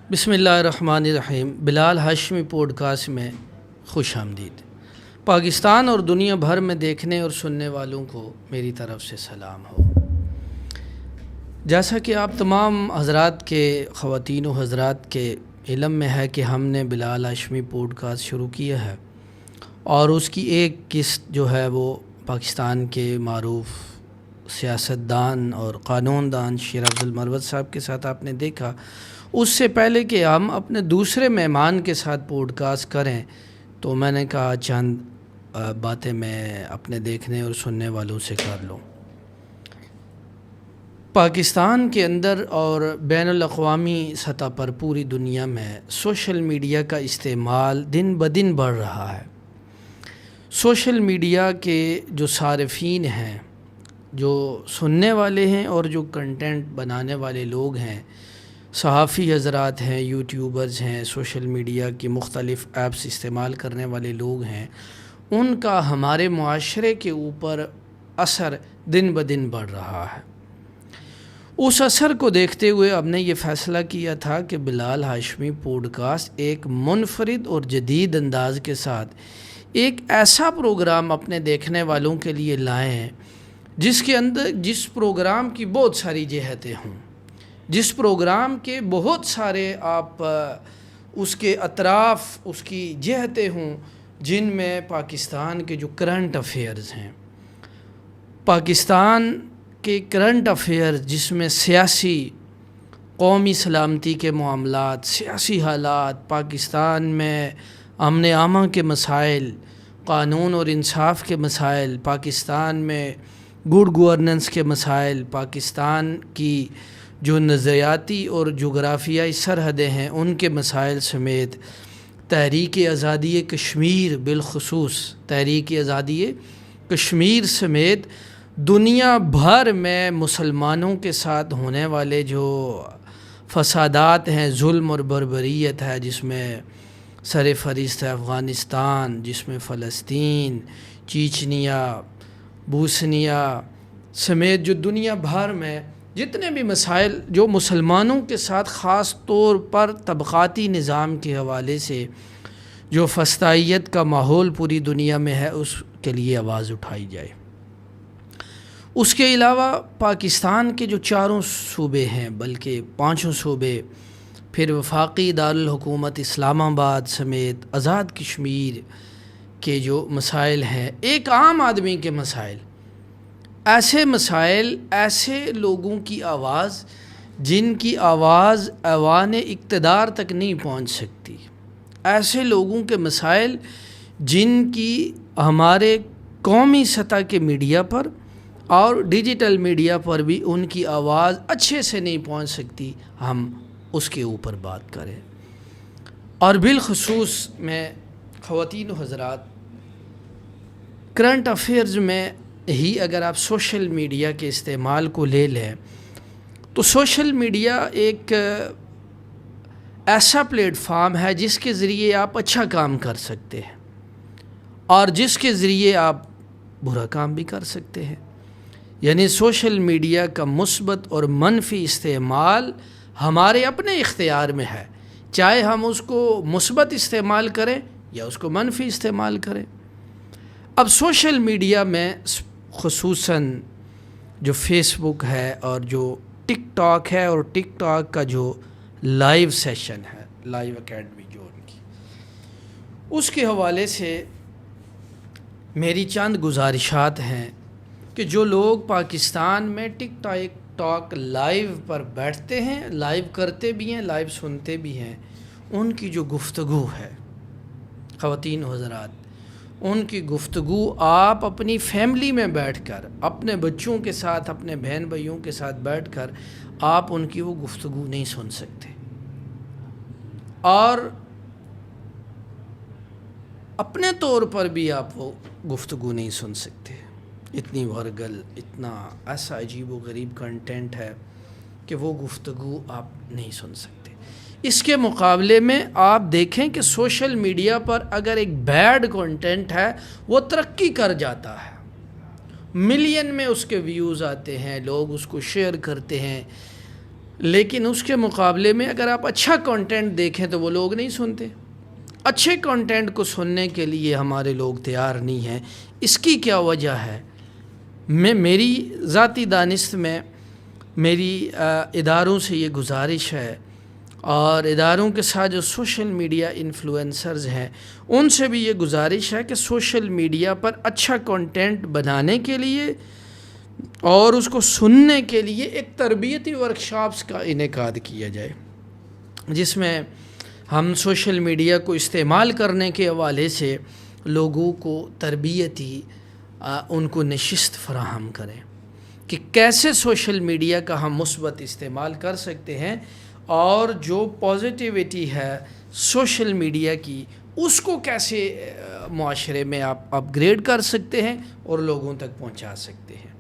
بسم اللہ الرحمن الرحیم۔ بلال ہاشمی پوڈ کاسٹ میں خوش آمدید۔ پاکستان اور دنیا بھر میں دیکھنے اور سننے والوں کو میری طرف سے سلام ہو۔ جیسا کہ آپ تمام حضرات کے خواتین و حضرات کے علم میں ہے کہ ہم نے بلال ہاشمی پوڈ کاسٹ شروع کیا ہے، اور اس کی ایک قسط جو ہے وہ پاکستان کے معروف سیاستدان اور قانون دان شیر افضل مروت صاحب کے ساتھ آپ نے دیکھا۔ اس سے پہلے کہ ہم اپنے دوسرے مہمان کے ساتھ پوڈ کاسٹ کریں تو میں نے کہا چند باتیں میں اپنے دیکھنے اور سننے والوں سے کر لوں۔ پاکستان کے اندر اور بین الاقوامی سطح پر پوری دنیا میں سوشل میڈیا کا استعمال دن بدن بڑھ رہا ہے۔ سوشل میڈیا کے جو صارفین ہیں، جو سننے والے ہیں اور جو کنٹینٹ بنانے والے لوگ ہیں، صحافی حضرات ہیں، یوٹیوبرز ہیں، سوشل میڈیا کی مختلف ایپس استعمال کرنے والے لوگ ہیں، ان کا ہمارے معاشرے کے اوپر اثر دن بدن بڑھ رہا ہے۔ اس اثر کو دیکھتے ہوئے اب نے یہ فیصلہ کیا تھا کہ بلال ہاشمی پوڈ کاسٹ ایک منفرد اور جدید انداز کے ساتھ ایک ایسا پروگرام اپنے دیکھنے والوں کے لیے لائیں جس پروگرام کی بہت ساری جہتیں ہوں، جس پروگرام کے بہت سارے آپ اس کے اطراف اس کی جہتیں ہوں، جن میں پاکستان کے جو کرنٹ افیئرز ہیں، پاکستان کے کرنٹ افیئرز جس میں سیاسی، قومی سلامتی کے معاملات، سیاسی حالات، پاکستان میں امن عامہ کے مسائل، قانون اور انصاف کے مسائل، پاکستان میں گڈ گورننس کے مسائل، پاکستان کی جو نظریاتی اور جغرافیائی سرحدیں ہیں ان کے مسائل سمیت تحریک آزادی کشمیر، بالخصوص تحریک آزادی کشمیر سمیت دنیا بھر میں مسلمانوں کے ساتھ ہونے والے جو فسادات ہیں، ظلم اور بربریت ہے، جس میں سر فہرست ہے افغانستان، جس میں فلسطین، چیچنیا، بوسنیا سمیت جو دنیا بھر میں جتنے بھی مسائل جو مسلمانوں کے ساتھ خاص طور پر طبقاتی نظام کے حوالے سے جو فسطائیت کا ماحول پوری دنیا میں ہے، اس کے لیے آواز اٹھائی جائے۔ اس کے علاوہ پاکستان کے جو 4 صوبے ہیں، بلکہ 5 صوبے، پھر وفاقی دارالحکومت اسلام آباد سمیت آزاد کشمیر کے جو مسائل ہیں، ایک عام آدمی کے مسائل، ایسے مسائل، ایسے لوگوں کی آواز جن کی آواز ایوان اقتدار تک نہیں پہنچ سکتی، ایسے لوگوں کے مسائل جن کی ہمارے قومی سطح کے میڈیا پر اور ڈیجیٹل میڈیا پر بھی ان کی آواز اچھے سے نہیں پہنچ سکتی، ہم اس کے اوپر بات کریں۔ اور بالخصوص میں خواتین و حضرات، کرنٹ افیئرز میں ہی اگر آپ سوشل میڈیا کے استعمال کو لے لیں تو سوشل میڈیا ایک ایسا پلیٹ فارم ہے جس کے ذریعے آپ اچھا کام کر سکتے ہیں اور جس کے ذریعے آپ برا کام بھی کر سکتے ہیں۔ یعنی سوشل میڈیا کا مثبت اور منفی استعمال ہمارے اپنے اختیار میں ہے، چاہے ہم اس کو مثبت استعمال کریں یا اس کو منفی استعمال کریں۔ اب سوشل میڈیا میں خصوصاً جو فیس بک ہے اور جو ٹک ٹاک ہے، اور ٹک ٹاک کا جو لائیو سیشن ہے، لائیو اکیڈمی جو ان کی، اس کے حوالے سے میری چند گزارشات ہیں کہ جو لوگ پاکستان میں ٹک ٹاک لائیو پر بیٹھتے ہیں، لائیو کرتے بھی ہیں، لائیو سنتے بھی ہیں، ان کی جو گفتگو ہے، خواتین و حضرات، ان کی گفتگو آپ اپنی فیملی میں بیٹھ کر، اپنے بچوں کے ساتھ، اپنے بہن بھائیوں کے ساتھ بیٹھ کر آپ ان کی وہ گفتگو نہیں سن سکتے، اور اپنے طور پر بھی آپ وہ گفتگو نہیں سن سکتے۔ اتنی ورگل، اتنا ایسا عجیب و غریب کنٹینٹ ہے کہ وہ گفتگو آپ نہیں سن سکتے۔ اس کے مقابلے میں آپ دیکھیں کہ سوشل میڈیا پر اگر ایک بیڈ کنٹینٹ ہے وہ ترقی کر جاتا ہے، ملین میں اس کے ویوز آتے ہیں، لوگ اس کو شیئر کرتے ہیں، لیکن اس کے مقابلے میں اگر آپ اچھا کنٹینٹ دیکھیں تو وہ لوگ نہیں سنتے. اچھے کنٹینٹ کو سننے کے لیے ہمارے لوگ تیار نہیں ہیں. اس کی کیا وجہ ہے؟ میری ذاتی دانست میں میری اداروں سے یہ گزارش ہے، اور اداروں کے ساتھ جو سوشل میڈیا انفلوئنسرز ہیں ان سے بھی یہ گزارش ہے کہ سوشل میڈیا پر اچھا کنٹینٹ بنانے کے لیے اور اس کو سننے کے لیے ایک تربیتی ورکشاپس کا انعقاد کیا جائے، جس میں ہم سوشل میڈیا کو استعمال کرنے کے حوالے سے لوگوں کو تربیتی ان کو نشست فراہم کریں کہ کیسے سوشل میڈیا کا ہم مثبت استعمال کر سکتے ہیں، اور جو پازیٹیوٹی ہے سوشل میڈیا کی اس کو کیسے معاشرے میں آپ اپ گریڈ کر سکتے ہیں اور لوگوں تک پہنچا سکتے ہیں.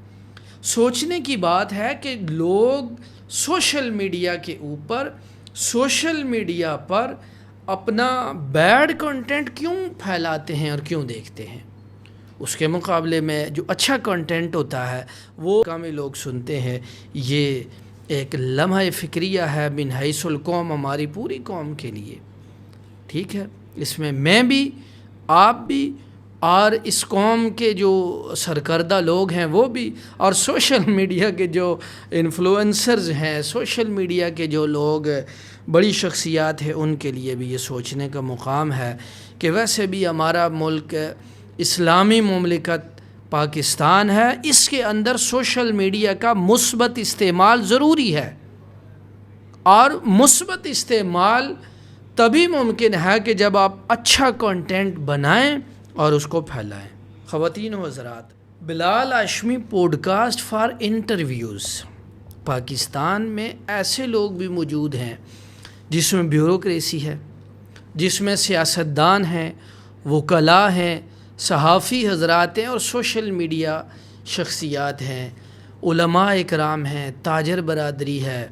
سوچنے کی بات ہے کہ لوگ سوشل میڈیا کے اوپر، سوشل میڈیا پر اپنا بیڈ کنٹینٹ کیوں پھیلاتے ہیں اور کیوں دیکھتے ہیں. اس کے مقابلے میں جو اچھا کنٹینٹ ہوتا ہے وہ کمی لوگ سنتے ہیں. یہ ایک لمحہ فکریہ ہے من حیث القوم، ہماری پوری قوم کے لیے. ٹھیک ہے، اس میں بھی، آپ بھی، اور اس قوم کے جو سرکردہ لوگ ہیں وہ بھی، اور سوشل میڈیا کے جو انفلوئنسرز ہیں، سوشل میڈیا کے جو لوگ بڑی شخصیات ہیں، ان کے لیے بھی یہ سوچنے کا مقام ہے کہ ویسے بھی ہمارا ملک اسلامی مملکت پاکستان ہے، اس کے اندر سوشل میڈیا کا مثبت استعمال ضروری ہے، اور مثبت استعمال تبھی ممکن ہے کہ جب آپ اچھا کنٹینٹ بنائیں اور اس کو پھیلائیں. خواتین و حضرات، Bilal Hashmi podcast for interviews. Pakistan میں ایسے لوگ بھی موجود ہیں جس میں بیوروکریسی ہے، جس میں سیاستدان ہیں، وکلاء ہیں، صحافی حضرات ہیں، اور سوشل میڈیا شخصیات ہیں، علماء اکرام ہیں، تاجر برادری ہے،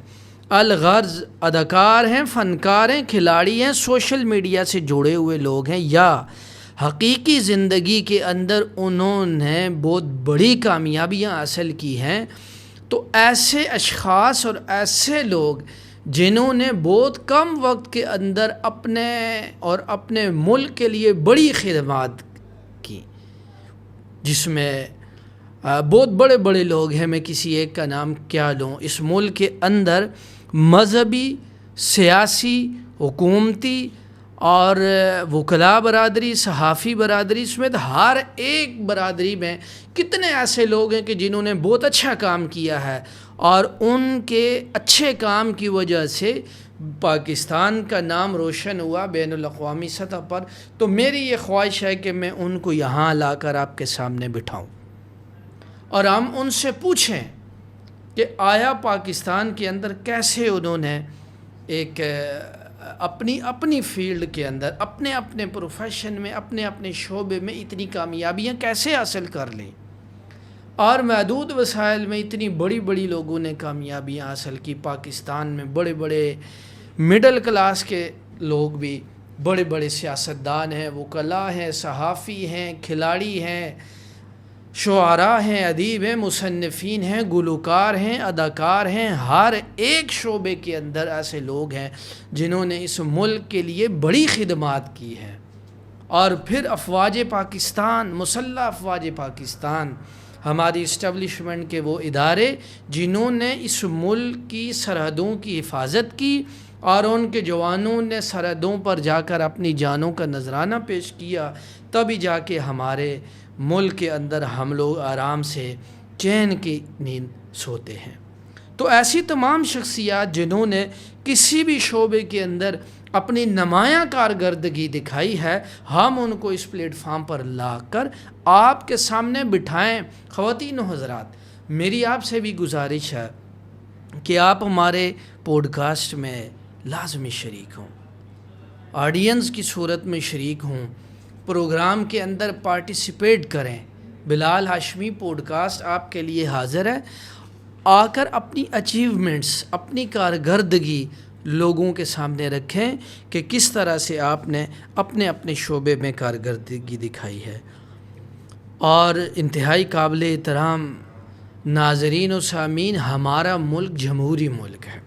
الغرض اداکار ہیں، فنکار ہیں، کھلاڑی ہیں، سوشل میڈیا سے جڑے ہوئے لوگ ہیں، یا حقیقی زندگی کے اندر انہوں نے بہت بڑی کامیابیاں حاصل کی ہیں. تو ایسے اشخاص اور ایسے لوگ جنہوں نے بہت کم وقت کے اندر اپنے ملک کے لیے بڑی خدمات کی، جس میں بہت بڑے بڑے لوگ ہیں، میں کسی ایک کا نام کیا لوں، اس ملک کے اندر مذہبی، سیاسی، حکومتی اور وکلاء برادری، صحافی برادری سمیت ہر ایک برادری میں کتنے ایسے لوگ ہیں کہ جنہوں نے بہت اچھا کام کیا ہے، اور ان کے اچھے کام کی وجہ سے پاکستان کا نام روشن ہوا بین الاقوامی سطح پر. تو میری یہ خواہش ہے کہ میں ان کو یہاں لا کر آپ کے سامنے بٹھاؤں اور ہم ان سے پوچھیں کہ آیا پاکستان کے اندر کیسے انہوں نے ایک اپنی فیلڈ کے اندر، اپنے پروفیشن میں، اپنے شعبے میں اتنی کامیابیاں کیسے حاصل کر لیں، اور محدود وسائل میں اتنی بڑی لوگوں نے کامیابیاں حاصل کی. پاکستان میں بڑے مڈل کلاس کے لوگ بھی، بڑے سیاستدان ہیں، وکلاء ہیں، صحافی ہیں، کھلاڑی ہیں، شعراء ہیں، ادیب ہیں، مصنفین ہیں، گلوکار ہیں، اداکار ہیں. ہر ایک شعبے کے اندر ایسے لوگ ہیں جنہوں نے اس ملک کے لیے بڑی خدمات کی ہیں. اور پھر افواج پاکستان، مسلح افواج پاکستان، ہماری اسٹیبلشمنٹ کے وہ ادارے جنہوں نے اس ملک کی سرحدوں کی حفاظت کی، اور ان کے جوانوں نے سرحدوں پر جا کر اپنی جانوں کا نذرانہ پیش کیا، تبھی جا کے ہمارے ملک کے اندر ہم لوگ آرام سے چین کی نیند سوتے ہیں. تو ایسی تمام شخصیات جنہوں نے کسی بھی شعبے کے اندر اپنی نمایاں کارکردگی دکھائی ہے، ہم ان کو اس پلیٹ فارم پر لا کر آپ کے سامنے بٹھائیں. خواتین و حضرات، میری آپ سے بھی گزارش ہے کہ آپ ہمارے پوڈ کاسٹ میں لازمی شریک ہوں، آڈینس کی صورت میں شریک ہوں، پروگرام کے اندر پارٹیسپیٹ کریں. بلال ہاشمی پوڈ کاسٹ آپ کے لیے حاضر ہے. آ کر اپنی اچیومنٹس، اپنی کارکردگی لوگوں کے سامنے رکھیں کہ کس طرح سے آپ نے اپنے شعبے میں کارکردگی دکھائی ہے. اور انتہائی قابل احترام ناظرین و سامعین، ہمارا ملک جمہوری ملک ہے.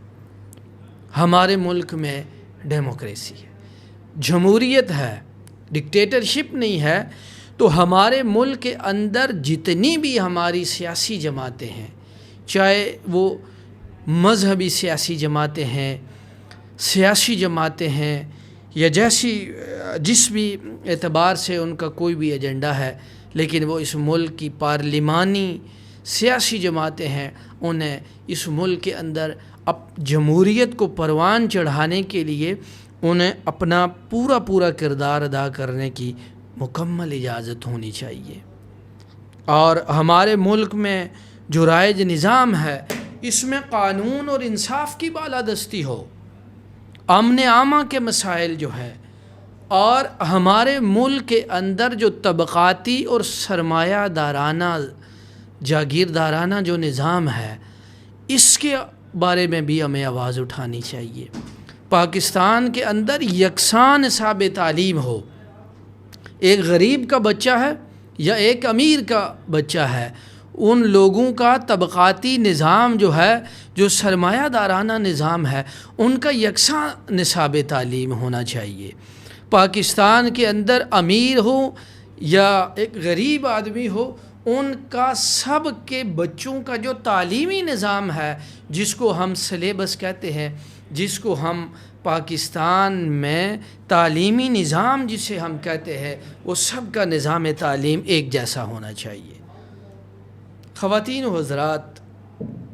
ہمارے ملک میں ڈیموکریسی ہے، جمہوریت ہے، ڈکٹیٹرشپ نہیں ہے، تو ہمارے ملک کے اندر جتنی بھی ہماری سیاسی جماعتیں ہیں، چاہے وہ مذہبی سیاسی جماعتیں ہیں، سیاسی جماعتیں ہیں، یا جس بھی اعتبار سے ان کا کوئی بھی ایجنڈا ہے، لیکن وہ اس ملک کی پارلیمانی سیاسی جماعتیں ہیں، انہیں اس ملک کے اندر جمہوریت کو پروان چڑھانے کے لیے انہیں اپنا پورا کردار ادا کرنے کی مکمل اجازت ہونی چاہیے۔ اور ہمارے ملک میں جو رائج نظام ہے، اس میں قانون اور انصاف کی بالادستی ہو، امن عامہ کے مسائل جو ہے، اور ہمارے ملک کے اندر جو طبقاتی اور سرمایہ دارانہ جاگیردارانہ جو نظام ہے، اس کے بارے میں بھی ہمیں آواز اٹھانی چاہیے۔ پاکستان کے اندر یکساں نصاب تعلیم ہو، ایک غریب کا بچہ ہے یا ایک امیر کا بچہ ہے، ان لوگوں کا طبقاتی نظام جو ہے، جو سرمایہ دارانہ نظام ہے، ان کا یکساں نصاب تعلیم ہونا چاہیے۔ پاکستان کے اندر امیر ہو یا ایک غریب آدمی ہو، ان کا سب کے بچوں کا جو تعلیمی نظام ہے، جس کو ہم سلیبس کہتے ہیں، جس کو ہم پاکستان میں تعلیمی نظام جسے ہم کہتے ہیں، وہ سب کا نظام تعلیم ایک جیسا ہونا چاہیے۔ خواتین و حضرات،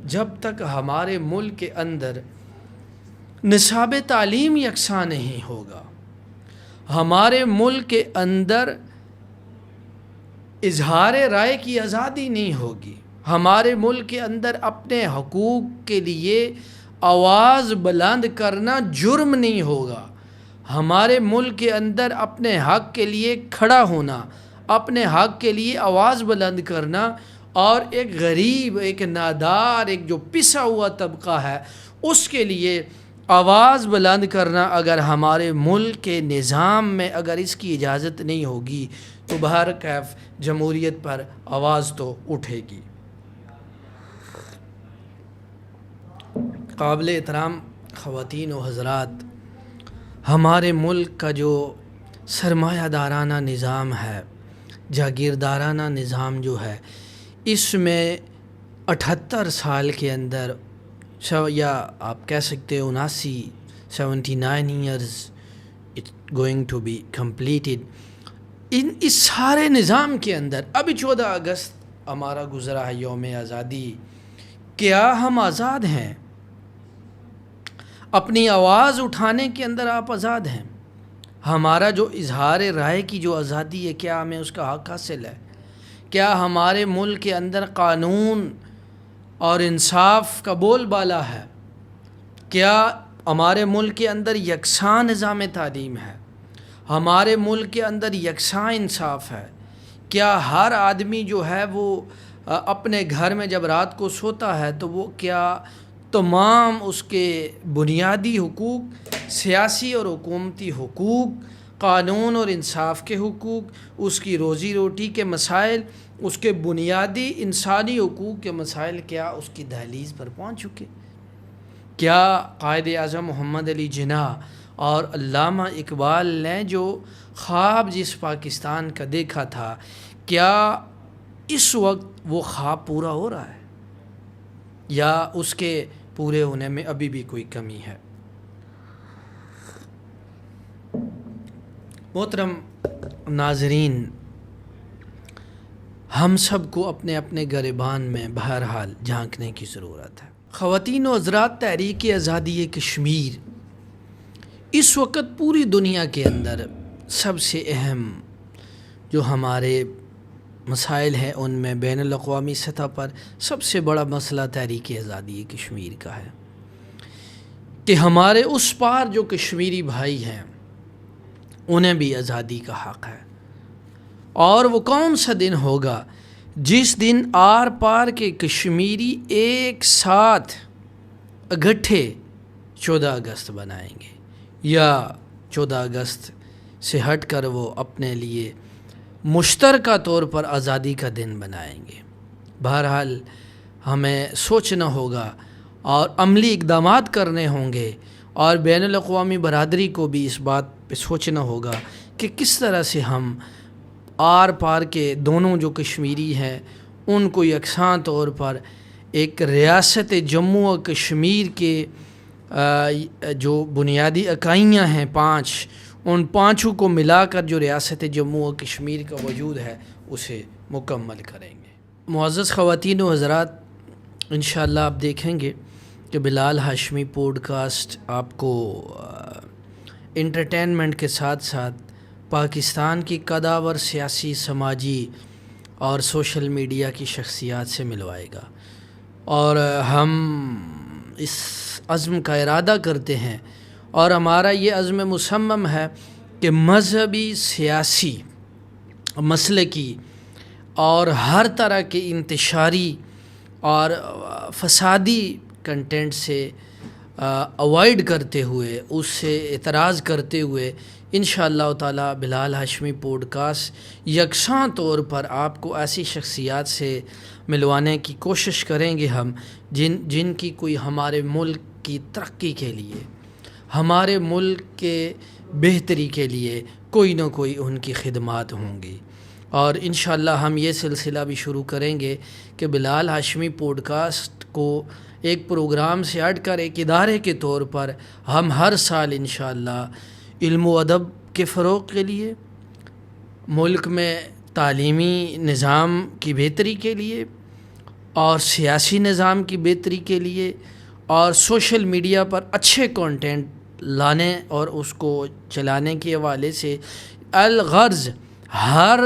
جب تک ہمارے ملک کے اندر نصاب تعلیم یکساں نہیں ہوگا، ہمارے ملک کے اندر اظہار رائے کی آزادی نہیں ہوگی، ہمارے ملک کے اندر اپنے حقوق کے لیے آواز بلند کرنا جرم نہیں ہوگا، ہمارے ملک کے اندر اپنے حق کے لیے کھڑا ہونا، اپنے حق کے لیے آواز بلند کرنا، اور ایک غریب، ایک نادار، ایک جو پسا ہوا طبقہ ہے، اس کے لیے آواز بلند کرنا، اگر ہمارے ملک کے نظام میں اگر اس کی اجازت نہیں ہوگی تو بہرکیف جمہوریت پر آواز تو اٹھے گی۔ قابل احترام خواتین و حضرات، ہمارے ملک کا جو سرمایہ دارانہ نظام ہے، جاگیردارانہ نظام جو ہے، اس میں 78 سال کے اندر، یا آپ کہہ سکتے 79 years it going to be completed, اس سارے نظام کے اندر ابھی 14 اگست ہمارا گزرا ہے، یوم آزادی، کیا ہم آزاد ہیں؟ اپنی آواز اٹھانے کے اندر آپ آزاد ہیں؟ ہمارا جو اظہار رائے کی جو آزادی ہے، کیا ہمیں اس کا حق حاصل ہے؟ کیا ہمارے ملک کے اندر قانون اور انصاف کا بول بالا ہے؟ کیا ہمارے ملک کے اندر یکساں نظام تعلیم ہے؟ ہمارے ملک کے اندر یکساں انصاف ہے؟ کیا ہر آدمی جو ہے وہ اپنے گھر میں جب رات کو سوتا ہے تو وہ کیا تمام اس کے بنیادی حقوق، سیاسی اور حکومتی حقوق، قانون اور انصاف کے حقوق، اس کی روزی روٹی کے مسائل، اس کے بنیادی انسانی حقوق کے مسائل، کیا اس کی دہلیز پر پہنچ چکے؟ کیا قائد اعظم محمد علی جناح اور علامہ اقبال نے جو خواب جس پاکستان کا دیکھا تھا، کیا اس وقت وہ خواب پورا ہو رہا ہے، یا اس کے پورے ہونے میں ابھی بھی کوئی کمی ہے؟ محترم ناظرین، ہم سب کو اپنے اپنے گریبان میں بہرحال جھانکنے کی ضرورت ہے۔ خواتین و حضرات، تحریک آزادی کشمیر اس وقت پوری دنیا کے اندر سب سے اہم جو ہمارے مسائل ہیں، ان میں بین الاقوامی سطح پر سب سے بڑا مسئلہ تحریک آزادی کشمیر کا ہے کہ ہمارے اس پار جو کشمیری بھائی ہیں، انہیں بھی آزادی کا حق ہے۔ اور وہ کون سا دن ہوگا جس دن آر پار کے کشمیری ایک ساتھ اکٹھے 14 اگست بنائیں گے، یا 14 اگست سے ہٹ کر وہ اپنے لیے مشترکہ طور پر آزادی کا دن بنائیں گے؟ بہرحال ہمیں سوچنا ہوگا اور عملی اقدامات کرنے ہوں گے، اور بین الاقوامی برادری کو بھی اس بات پہ سوچنا ہوگا کہ کس طرح سے ہم آر پار کے دونوں جو کشمیری ہیں ان کو یکساں طور پر ایک ریاست جموں و کشمیر کے جو بنیادی اکائیاں ہیں 5، ان 5 کو ملا کر جو ریاست جموں و کشمیر کا وجود ہے اسے مکمل کریں گے۔ معزز خواتین و حضرات، انشاءاللہ آپ دیکھیں گے کہ بلال ہاشمی پوڈ کاسٹ آپ کو انٹرٹینمنٹ کے ساتھ ساتھ پاکستان کی قداور سیاسی، سماجی اور سوشل میڈیا کی شخصیات سے ملوائے گا، اور ہم اس عزم کا ارادہ کرتے ہیں اور ہمارا یہ عزم مصمم ہے کہ مذہبی، سیاسی، مسلکی اور ہر طرح کے انتشاری اور فسادی کنٹینٹ سے اوائڈ کرتے ہوئے، اس سے اعتراض کرتے ہوئے انشاءاللہ تعالی بلال ہاشمی پوڈ کاسٹ یکساں طور پر آپ کو ایسی شخصیات سے ملوانے کی کوشش کریں گے ہم جن کی کوئی ہمارے ملک کی ترقی کے لیے، ہمارے ملک کے بہتری کے لیے کوئی نہ کوئی ان کی خدمات ہوں گی۔ اور انشاءاللہ ہم یہ سلسلہ بھی شروع کریں گے کہ بلال ہاشمی پوڈ کاسٹ کو ایک پروگرام سے ہٹ کر ایک ادارے کے طور پر ہم ہر سال انشاءاللہ علم و ادب کے فروغ کے لیے، ملک میں تعلیمی نظام کی بہتری کے لیے اور سیاسی نظام کی بہتری کے لیے اور سوشل میڈیا پر اچھے کنٹینٹ لانے اور اس کو چلانے کے حوالے سے الغرض ہر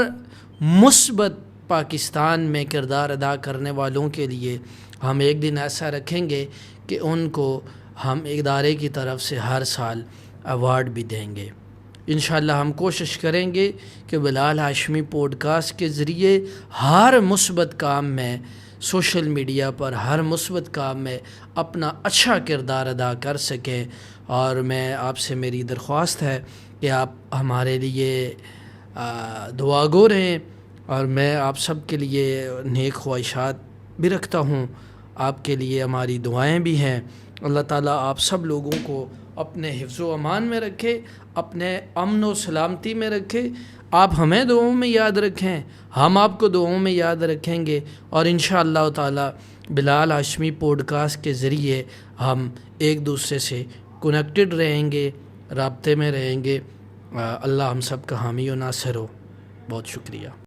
مثبت پاکستان میں کردار ادا کرنے والوں کے لیے ہم ایک دن ایسا رکھیں گے کہ ان کو ہم ادارے کی طرف سے ہر سال ایوارڈ بھی دیں گے۔ انشاءاللہ ہم کوشش کریں گے کہ بلال ہاشمی پوڈ کاسٹ کے ذریعے ہر مثبت کام میں، سوشل میڈیا پر ہر مثبت کام میں اپنا اچھا کردار ادا کر سکیں، اور میں آپ سے میری درخواست ہے کہ آپ ہمارے لیے دعا گو رہیں، اور میں آپ سب کے لیے نیک خواہشات بھی رکھتا ہوں، آپ کے لیے ہماری دعائیں بھی ہیں۔ اللہ تعالیٰ آپ سب لوگوں کو اپنے حفظ و امان میں رکھے، اپنے امن و سلامتی میں رکھے۔ آپ ہمیں دعاؤں میں یاد رکھیں، ہم آپ کو دعاؤں میں یاد رکھیں گے، اور انشاءاللہ تعالیٰ بلال ہاشمی پوڈ کاسٹ کے ذریعے ہم ایک دوسرے سے کنیکٹڈ رہیں گے، رابطے میں رہیں گے۔ اللہ ہم سب کا حامی و ناصر ہو۔ بہت شکریہ۔